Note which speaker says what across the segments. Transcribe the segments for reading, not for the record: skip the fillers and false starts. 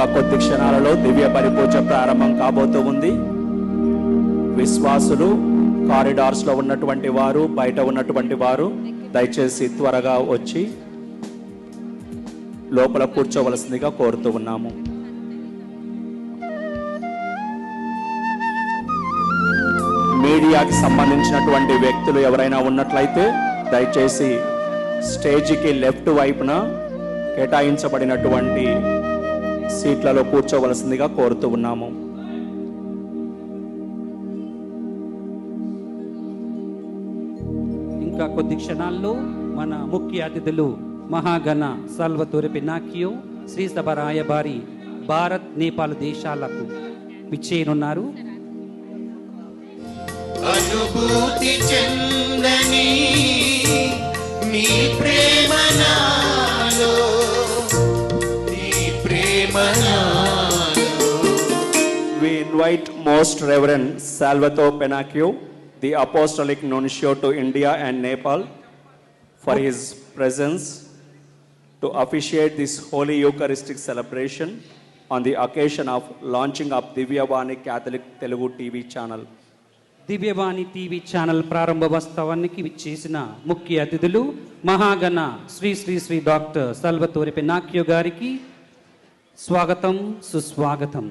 Speaker 1: ఇంకా కొద్ది క్షణాలలో దివ్య పరిపూజ ప్రారంభం కాబోతూ ఉంది. విశ్వాసులు, కారిడార్స్ లో ఉన్నటువంటి వారు, బయట ఉన్నటువంటి వారు దయచేసి త్వరగా వచ్చి లోపల కూర్చోవలసిందిగా కోరుతూ ఉన్నాము. మీడియాకి సంబంధించినటువంటి వ్యక్తులు ఎవరైనా ఉన్నట్లయితే దయచేసి స్టేజికి లెఫ్ట్ వైపున కేటాయించబడినటువంటి సీట్లలో కూర్చోవలసిందిగా కోరుతూ ఉన్నాము.
Speaker 2: ఇంకా కొద్ది క్షణాల్లో మన ముఖ్య అతిథులు మహాగణ సాల్వతోరె పినాకియో శ్రీ సభ రాయబారి భారత్, నేపాల్ దేశాలకు విచ్చేయనున్నారు.
Speaker 3: అనుభూతి చెందని నీ ప్రేమ నాలో, నీ ప్రేమ నాలో.
Speaker 1: We invite Most Reverend Salvatore Penacchio, the Apostolic Nuncio to India and Nepal, for his presence to officiate this Holy Eucharistic celebration on the occasion of launching of Divyavani Catholic Telugu TV channel.
Speaker 2: Divyavani TV channel ప్రారంభోత్సవానికి విచ్చేసిన ముఖ్య అతిథులు మహాగణ Shri Shri Shri doctor సాల్వతోరె Pinocchio గారికి స్వాగతం, సుస్వాగతం.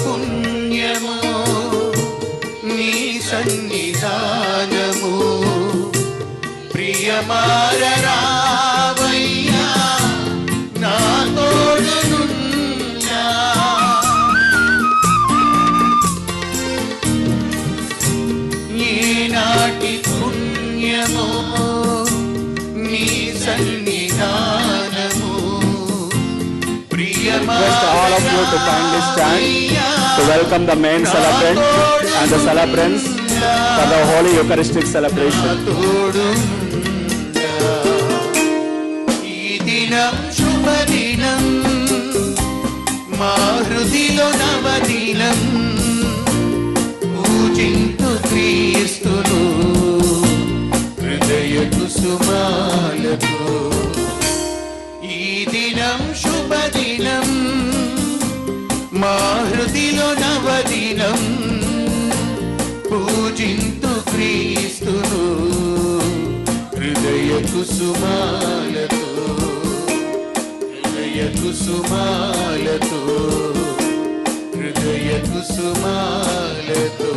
Speaker 3: పుణ్యము నీ సన్నిధానము, ప్రియమారరావయ్యా నా తోడునున్నా. ఈనాటి పుణ్యము నీ సన్నిధానము,
Speaker 1: Request all of you to kindly stand to welcome the main celebrant and the celebrants for the Holy Eucharistic celebration.
Speaker 3: ఈ దినం శుభదినం, మా హృదిలో నవదినం, పూజింతు క్రీస్తును హృదయ కుసుమాలతో. ఈ దినం శుభదినం, మా హృదిలో నవదినం, పూజింతు క్రీస్తును హృదయ కుసుమాలతో, హృదయ కుసుమాలతో, హృదయ కుసుమాలతో.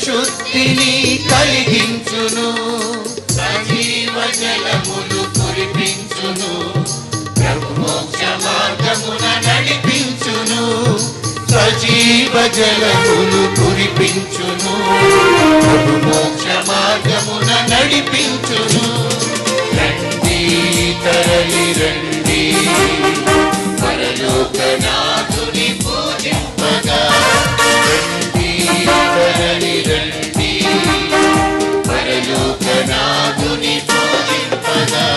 Speaker 3: ఆత్మశుద్ధిని కలిగించును, సజీవ జలములు కురిపించును, ప్రభు మోక్ష మార్గమున నడిపించును, సజీవ జలములు కురిపించును, ప్రభు మోక్ష మార్గమున నడిపించును. రండి తరలి రండి, పరలోకనాథుని పూజింపగా. రండి తరలి రండి, పరలోకనాథుని పూజింపగా.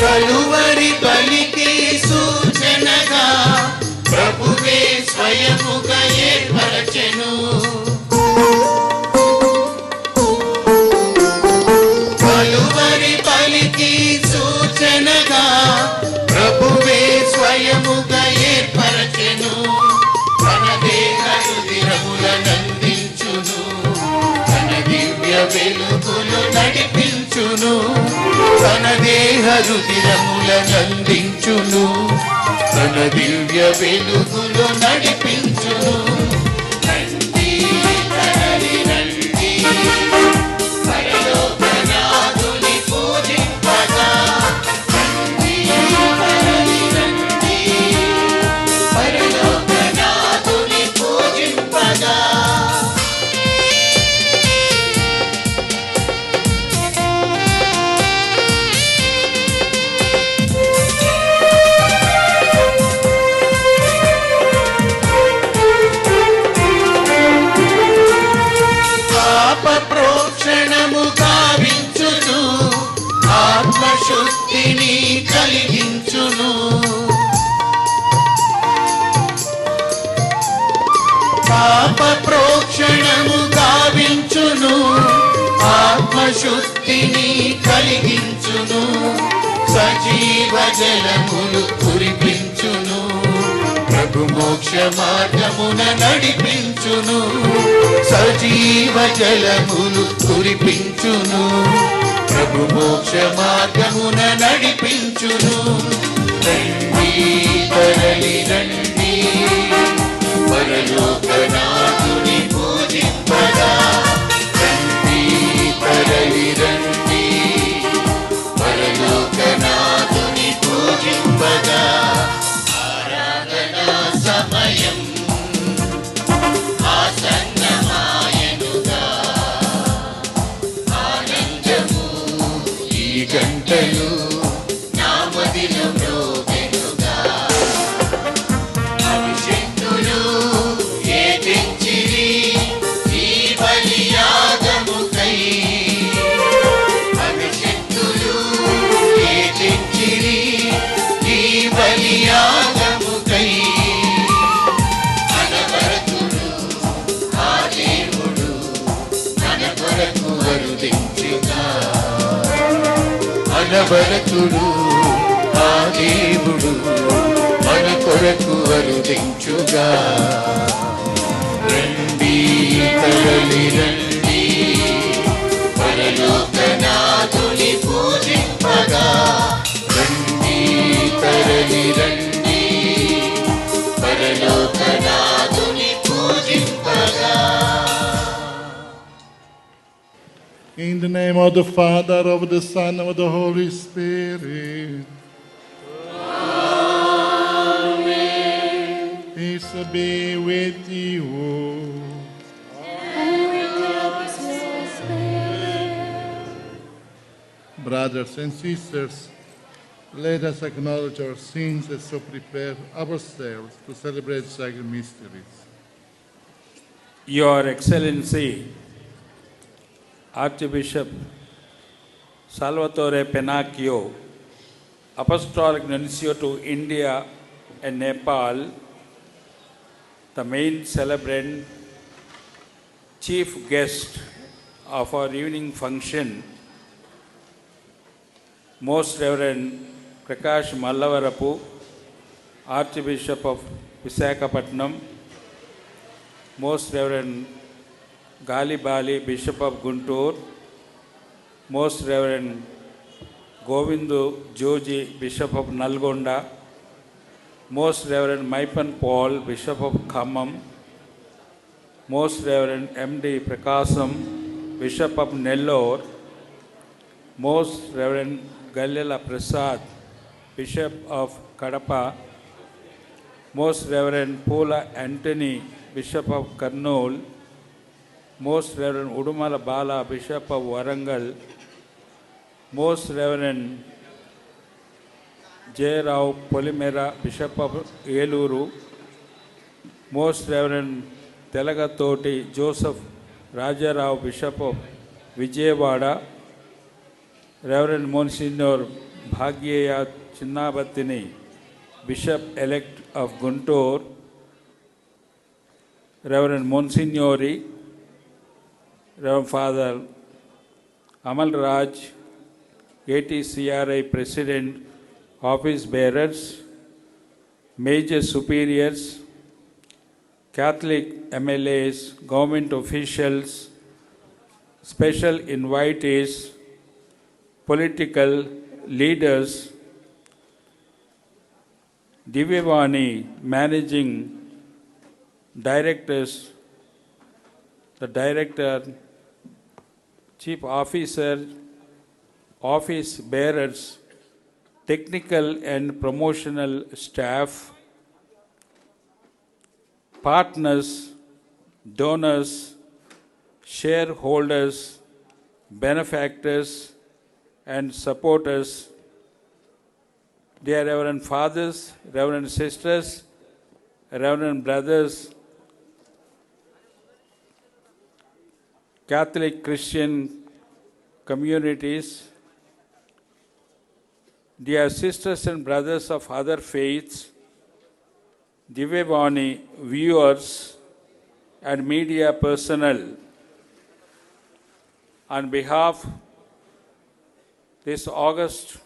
Speaker 3: కలువరి బలికి సూచనగా ప్రభువే స్వయముగా ఏర్పరచెను. కలువరి బలికి సూచనగా ప్రభువే స్వయముగా ఏర్పరచెను. తన దేహ రుధిరములనందించును, తన దివ్య వెలుగులు నడిపించును, తన దేహ రుధిరములనందించును, తన దివ్య వెలుగులు నడిపించును. రండి తరలి రండి, పరలోకనాథుని పూజింపగా. రండి తరలి రండి, పరలోకనాథుని పూజింపగా. పాప ప్రోక్షణము గావించును, ఆత్మశుద్ధిని కలిగించును. పాప ప్రోక్షణము గావించును, ఆత్మశుద్ధిని కలిగించును, సజీవ జలములు కురిపించును, ప్రభు మోక్ష మార్గమున నడిపించును, సజీవ జలములు కురిపించును, ప్రభు మోక్ష మార్గమున నడిపించును. రండి తరలి రండి, పరలోకనాథుని పూజింపగా. రండి తరలి రండి, పరలోకనాథుని పూజింపగా. ఆరాధనా సమయం ఆసన్నమాయనుగా, ఆనందము ఈ గంటలు నా మదిలో మ్రోగెనుగా. అభిషేక్తులు ఏతించిరి ఈ బలియాగముకై, అభిషేక్తులు ఏతించిరి ఈ బలియాగముకై. అనవరతుడు ఆ దేవుడు మన కొరకు వరుదించుగా. అనవరతుడు ఆ దేవుడు మన కొరకు వరుదించుగా. రండి తరలి రండి, పరలోకనాథుని పూజింపగా. రండి తరలి రండి, పరలోకనాథుని పూజింపగా.
Speaker 4: In the name of the Father, of the Son, and of the Holy Spirit. Amen. Peace be with you. Brothers and sisters, let us acknowledge our sins and so prepare ourselves to celebrate sacred mysteries.
Speaker 5: Your Excellency, Archbishop Salvatore Pennacchio, Apostolic Nuncio to India and Nepal, the main celebrant, chief guest of our evening function, Most Reverend Prakash Mallavarapu, Archbishop of Visakhapatnam, Most Reverend Gali Bali, Bishop of Guntur, Most Reverend Govindu Joji, Bishop of Nalgonda, Most Reverend Maipan Paul, Bishop of Khammam, Most Reverend M.D. Prakasam, Bishop of Nellore, Most Reverend Gallela Prasad, Bishop of Kadapa, Most Reverend Pula Anthony, Bishop of Kurnool, Most Reverend Udumala Bala, Bishop of Warangal, Most Reverend J. Rao Polimera, Bishop of Eluru, Most Reverend Telagatoti Joseph Rajarao, Bishop of Vijayawada, Reverend Monsignor Bhagyeya Chinnabattini, Bishop-elect of Guntur, Reverend Monsignori, Reverend Father Amal Raj, ATCRI President, Office Bearers, Major Superiors, Catholic MLAs, government officials, special invitees, political leaders, Divyavani managing directors, the director, chief officer, office bearers, technical and promotional staff, partners, donors, shareholders, benefactors, and supporters, dear Reverend Fathers, Reverend Sisters, Reverend Brothers, Catholic Christian communities, dear sisters and brothers of other faiths, Divyavani viewers and media personnel, on behalf of this August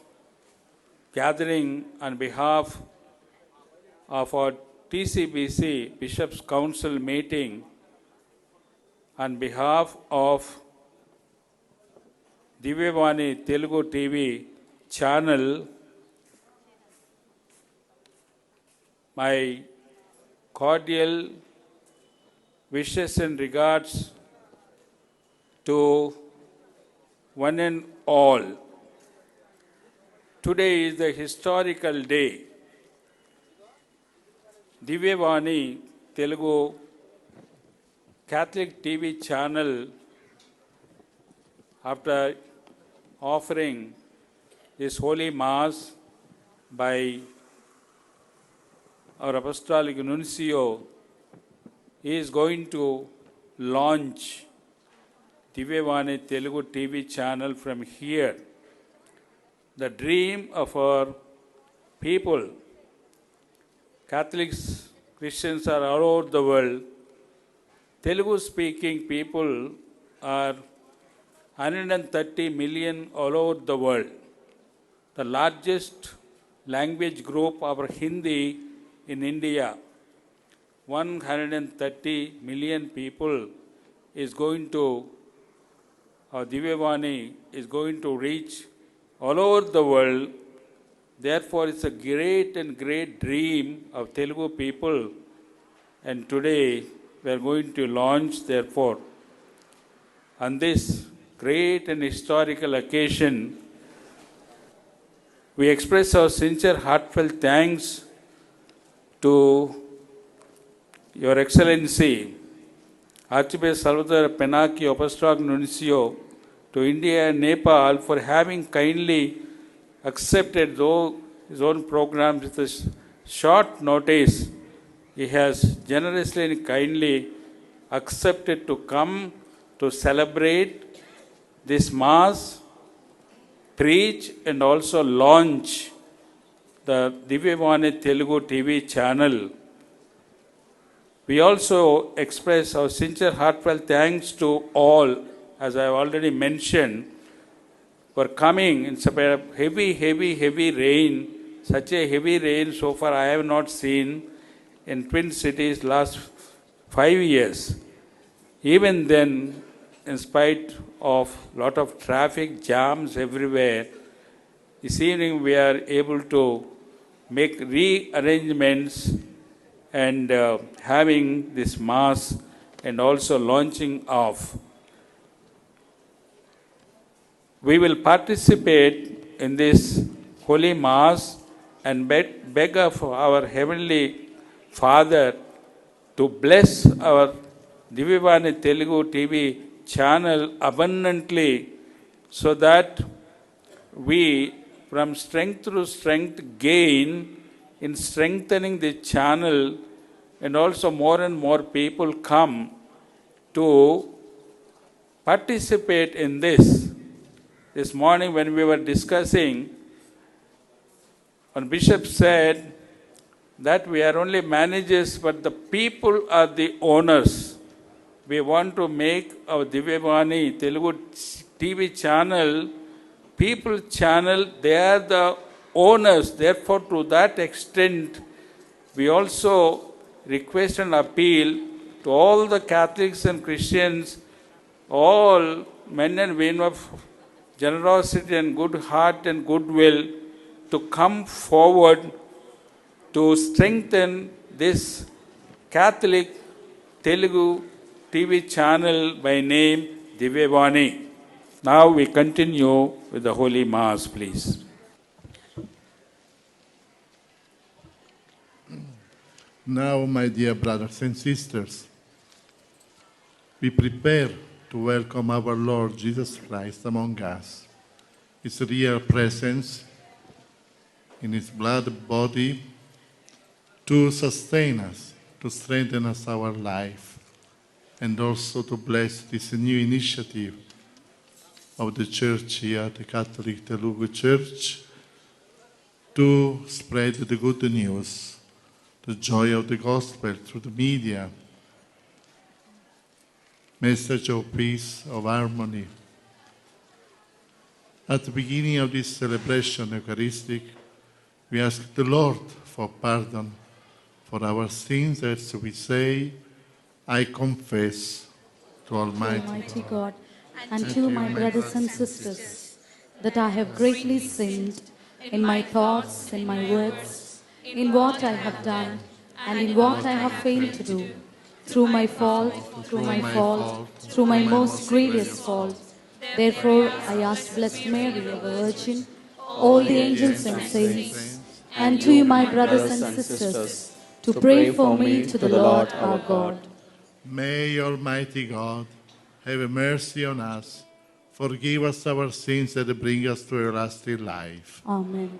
Speaker 5: gathering, on behalf of our TCBC Bishops' Council meeting, on behalf of Divyavani Telugu TV channel, my cordial wishes and regards to one and all. Today is the historical day. Divyavani Telugu Catholic TV channel, after offering this holy mass by our Apostolic Nuncio, is going to launch Divyavani Telugu TV channel from here. The dream of our people, Catholics, Christians are all over the world. Telugu speaking people are 130 million all over the world. The largest language group of Hindi in India, 130 million people is going to, Divyavani is going to reach all over the world. Therefore, it's a great and great dream of Telugu people. And today, we are going to launch, therefore, on this great and historical occasion, we express our sincere, heartfelt thanks to Your Excellency, Archbishop Salvatore Pennacchio, Apostolic Nuncio to India and Nepal, for having kindly accepted his own program with a short notice. He has generously and kindly accepted to come to celebrate this Mass, preach and also launch the Divyavani Telugu TV channel. We also express our sincere heartfelt thanks to all, as I have already mentioned, for coming in such a heavy rain. Such a heavy rain so far I have not seen. in Twin Cities last 5 years. Even then, in spite of lot of traffic jams everywhere, this evening we are able to make rearrangements and having this mass and also launching of. We will participate in this Holy Mass and beg of our Heavenly Father to bless our Divyavani Telugu TV channel abundantly so that we from strength to strength gain in strengthening the channel, and also more and more people come to participate in this. This morning when we were discussing, one bishop said that we are only managers, but the people are the owners. We want to make our Divyavani Telugu TV channel, people channel, they are the owners. Therefore, to that extent, we also request and appeal to all the Catholics and Christians, all men and women of generosity and good heart and goodwill, to come forward to strengthen this Catholic Telugu TV channel by name Divyavani. Now we continue with the Holy Mass, please.
Speaker 4: Now, my dear brothers and sisters, we prepare to welcome our Lord Jesus Christ among us. His real presence in His blood body to sustain us, to strengthen us our life, and also to bless this new initiative of the Church here, the Catholic Telugu Church, to spread the good news, the joy of the gospel through the media, message of peace, of harmony. At the beginning of this celebration Eucharistic, we ask the Lord for pardon for our sins as we say, I confess to
Speaker 6: Almighty God, and to my brothers and sisters, that I have greatly sinned in my thoughts, in my words, in what I have done, and in what I have failed to do, through my fault, through my most grievous fault. Therefore, I ask Blessed Mary, ever Virgin, all the angels and saints, and to you, my brothers and sisters, to pray for me to the Lord our God.
Speaker 4: May Almighty God have mercy on us, forgive us our sins, and bring us to everlasting life.
Speaker 6: Amen.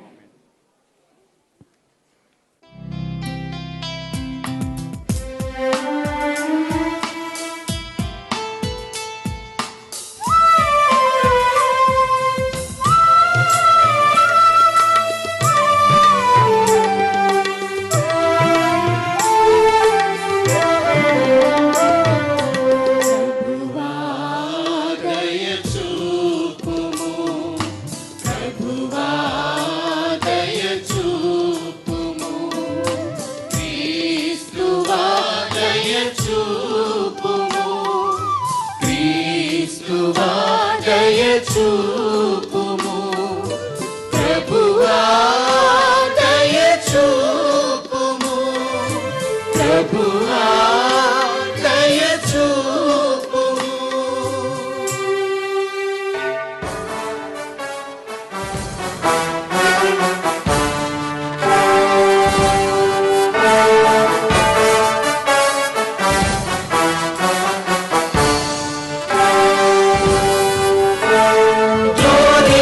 Speaker 3: Glory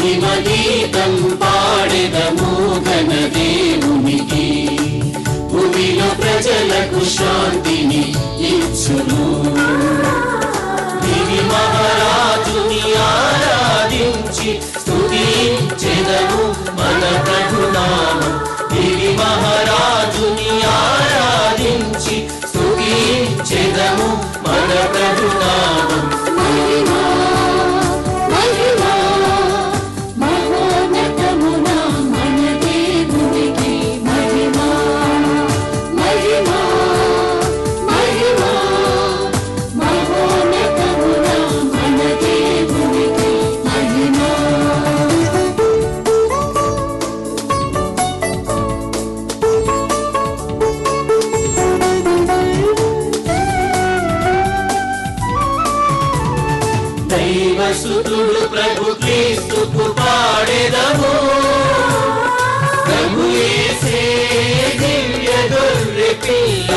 Speaker 3: మహిమ గీతం పాడెదము ఘన దేవునికి. భూమిలో ప్రజలకు శాంతిని ఇచ్చును. దివి మహారాజుని ఆరాధించి స్తుతించెదము మన ప్రభునామం. దివి మహారాజుని ఆరాధించి స్తుతించెదము మన ప్రభునామం.
Speaker 6: మహిమా మహిమా మహోన్నతమున మన దేవునికి మహిమా మహిమా మహిమా మహోన్నతమున మన దేవునికి మహిమా.
Speaker 3: దైవసుతుడు ప్రభు క్రీస్తుకు పాడెదము. ప్రభు యేసే దివ్య గొర్రె పిల్ల.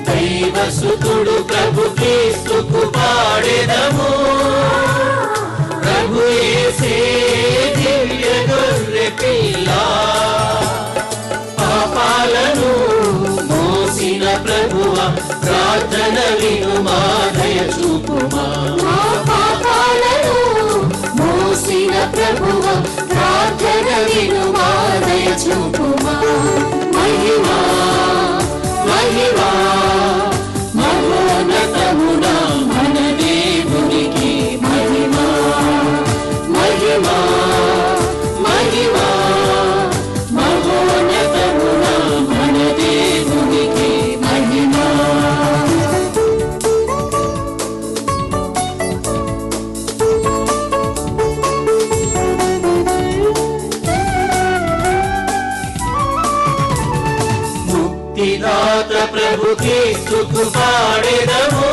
Speaker 3: దైవసుతుడు ప్రభు క్రీస్తుకు పాడెదము. ప్రభు యేసే దివ్య గొర్రె పిల్ల. పాపాలను మోసిన ప్రభువ ప్రార్థన వినుమా దయ చూపుమా.
Speaker 6: మా పాపాలను మోసిన ప్రభువ ప్రార్థన వినుమా దయ చూపుమా. మహిమా మహిమా మహోన్నతమున మన దేవునికి మహిమా మహిమా మహిమా మహోన్నతమున మన దేవునికి మహిమా.
Speaker 3: ముక్తిదాత ప్రభు క్రీస్తుకు పాడెదము.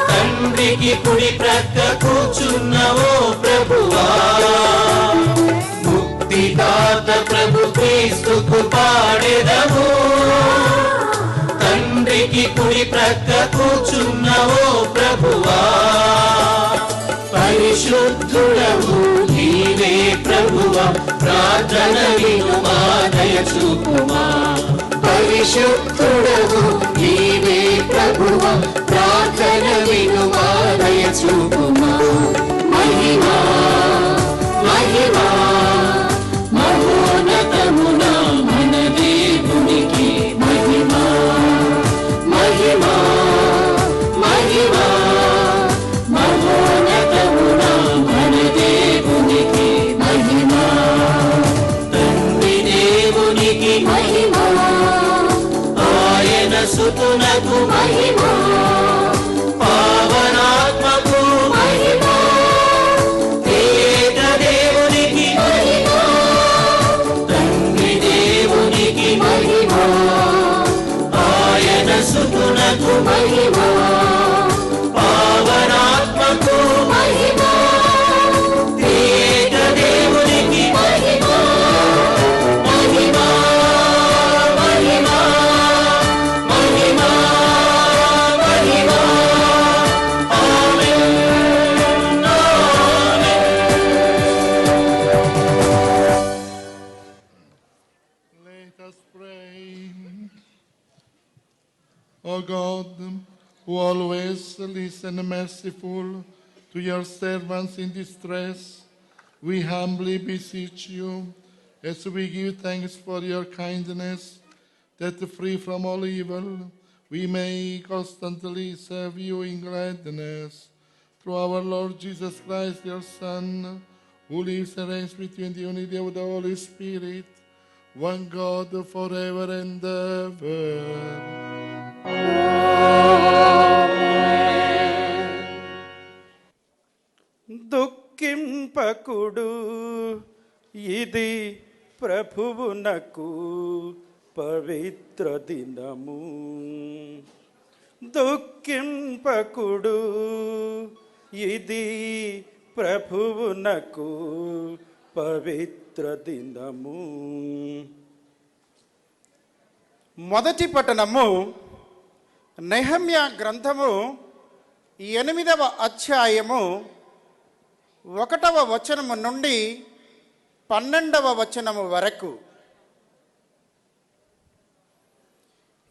Speaker 3: తండ్రికి కుడి ప్రక్క కూర్చున్నవో ప్రభువా. ముక్తిదాత ప్రభు క్రీస్తుకు పాడెదము. తండ్రికి కుడి ప్రక్క కూర్చున్నవో ప్రభువా. పరిశుద్ధుడవు నీవే ప్రభువా. ప్రార్థన వినుమా దయ చూపుమా. పరిశుద్ధుడవు నీవే ప్రభువా. ప్రార్థన వినుమా దయ చూపుమా. మహిమా మహిమా మహోన్నతమున మన దేవునికి మహిమా మహిమా మహిమా మహోన్నతమున మన దేవునికి మహిమా. తండ్రి దేవునికి మహిమా. ఆయన సుతునకు మహిమా. పావనాత్మకు మహిమా. ఏక దేవునికి మహిమా. తండ్రి దేవునికి మహిమా. ఆయన సుతునకు మహిమా. పావనాత్మకు మహిమా. ఏక దేవునికి మహిమా మహిమా మహిమా మహిమా మహిమా. ఆమేన్ ఆమేన్.
Speaker 4: Let us pray. O God, who always listen merciful to your servants in distress, we humbly beseech you, as we give thanks for your kindness, that free from all evil, we may constantly serve you in gladness. Through our Lord Jesus Christ, your Son, who lives and reigns with you in the unity of the Holy Spirit, one God forever and ever.
Speaker 7: దుఃఖింపకుడు ఇది ప్రభువునకు పవిత్ర దినము. దుఃఖింపకుడు ఇది ప్రభువునకు పవిత్ర దినము. మొదటి పట్టణము నెహమ్యా గ్రంథము 8వ అధ్యాయము 1వ వచనము నుండి 12వ వచనము వరకు.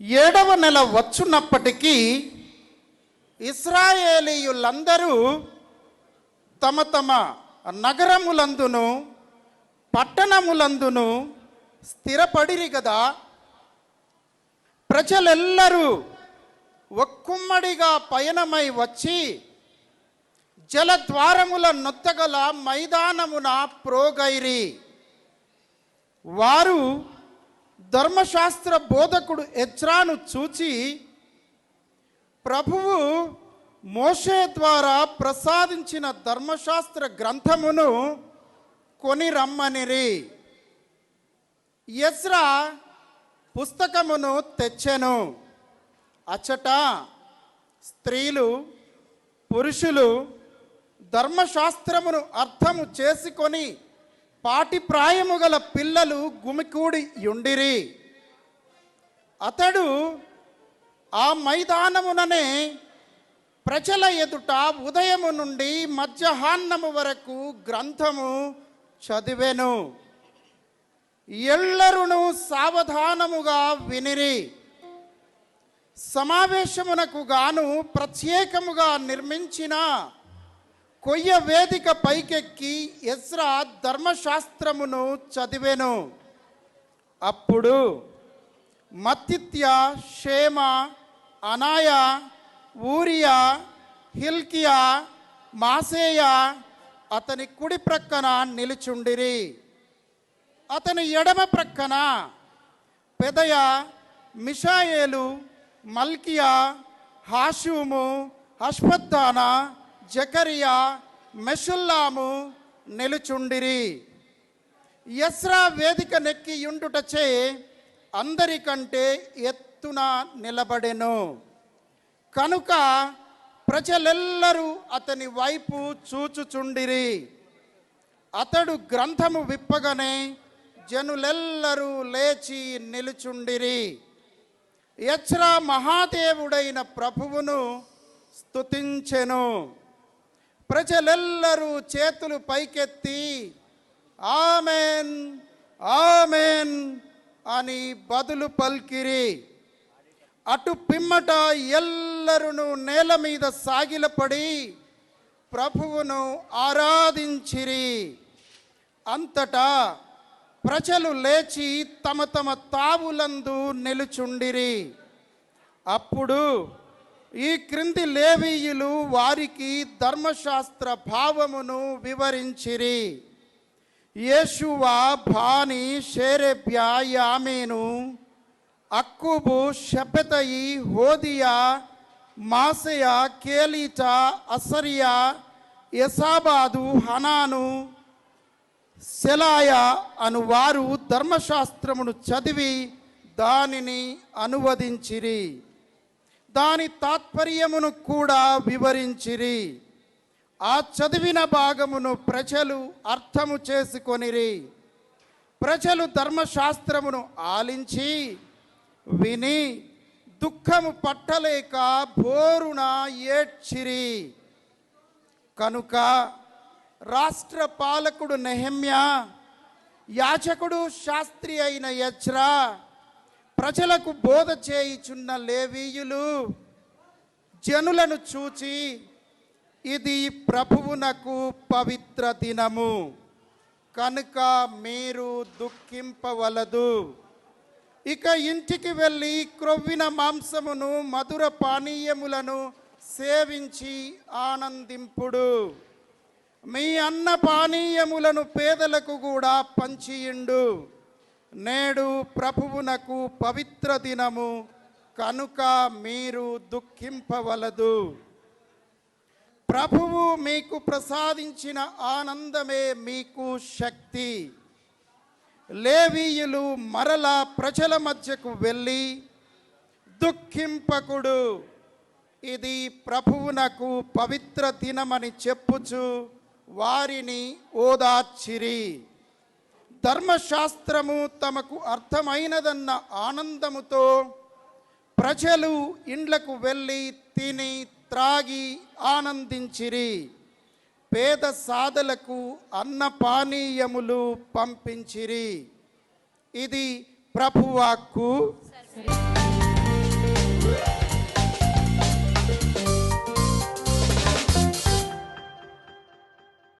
Speaker 7: 7వ నెల వచ్చున్నప్పటికీ ఇశ్రాయేలీయులందరూ తమ తమ నగరములందును పట్టణములందును స్థిరపడిరి గదా. ప్రజలెల్లరూ ఒక్కుమ్మడిగా పయనమై వచ్చి జలద్వారముల నొత్తగల మైదానమున ప్రోగైరి. వారు ధర్మశాస్త్ర బోధకుడు ఎజ్రాను చూచి ప్రభువు మోషే ద్వారా ప్రసాదించిన ధర్మశాస్త్ర గ్రంథమును కొని రమ్మనిరి. ఎజ్రా పుస్తకమును తెచ్చెను. అచ్చట స్త్రీలు పురుషులు ధర్మశాస్త్రమును అర్థము చేసుకొని పాటి ప్రాయము గల పిల్లలు గుమికూడి యుండిరి. అతడు ఆ మైదానముననే ప్రజల ఎదుట ఉదయము నుండి మధ్యాహ్నము వరకు గ్రంథము చదివెను. ఎల్లరును సావధానముగా వినిరి. సమావేశమునకు గాను ప్రత్యేకముగా నిర్మించిన కొయ్య వేదిక పైకెక్కి ఎజ్రా ధర్మశాస్త్రమును చదివెను. అప్పుడు మత్తిత్య, షేమ, అనాయ, ఊరియా, హిల్కియా, మాసేయ అతని కుడి ప్రక్కన నిలుచుండిరి. అతని ఎడమ ప్రక్కన పెదయ, మిషాయేలు, మల్కియా, హాషూము, హష్పద్దాన, జకరియా, మెషుల్లాము నిలుచుండిరి. ఎజ్రా వేదిక నెక్కి యుండుటచే అందరికంటే ఎత్తున నిలబడెను. కనుక ప్రజలెల్లరూ అతని వైపు చూచుచుండిరి. అతడు గ్రంథము విప్పగానే జనులెల్లరూ లేచి నిలుచుండిరి. ఎజ్రా మహాదేవుడైన ప్రభువును స్తుతించెను. ప్రజలెల్లరూ చేతులు పైకెత్తి ఆమెన్ ఆమెన్ అని బదులు పల్కిరి. అటు పిమ్మట ఎల్లరును నేల మీద సాగిలపడి ప్రభువును ఆరాధించిరి. అంతటా ప్రజలు లేచి తమ తమ తావులందు నిలుచుండిరి. అప్పుడు ఈ క్రింది లేవీయులు వారికి ధర్మశాస్త్ర భావమును వివరించిరి. యేషువా, బాని, షేరెబ్యా, యామీను, అక్కుబు, షెపెతయి, హోదియా, మాసయ, కేలీట, అసరియా, యసాబాదు, హనాను, సెలాయ అను వారు ధర్మశాస్త్రమును చదివి దానిని అనువదించిరి. దాని తాత్పర్యమును కూడా వివరించిరి. ఆ చదివిన భాగమును ప్రజలు అర్థము చేసుకొనిరి. ప్రజలు ధర్మశాస్త్రమును ఆలించి విని దుఃఖము పట్టలేక బోరున ఏడ్చిరి. కనుక రాష్ట్ర పాలకుడు నెహెమ్యా, యాజకుడు శాస్త్రి అయిన ఎజ్రా, ప్రజలకు బోధ చేయుచున్న లేవీయులు జనులను చూచి ఇది ప్రభువునకు పవిత్ర దినము కనుక మీరు దుఃఖింపవలదు. ఇక ఇంటికి వెళ్ళి క్రొవ్విన మాంసమును మధుర పానీయములను సేవించి ఆనందింపుడు. మీ అన్న పానీయములను పేదలకు కూడా పంచియుండు. నేడు ప్రభువునకు పవిత్ర దినము కనుక మీరు దుఃఖింపవలదు. ప్రభువు మీకు ప్రసాదించిన ఆనందమే మీకు శక్తి. లేవీయులు మరలా ప్రజల మధ్యకు వెళ్ళి దుఃఖింపకుడు, ఇది ప్రభువునకు పవిత్ర దినమని చెప్పుచు వారిని ఓదార్చిరి. ధర్మశాస్త్రము తమకు అర్థమైనదన్న ఆనందముతో ప్రజలు ఇండ్లకు వెళ్ళి తిని త్రాగి ఆనందించిరి. పేద సాధలకు అన్నపానీయములు పంపించిరి. ఇది ప్రభువాక్కు.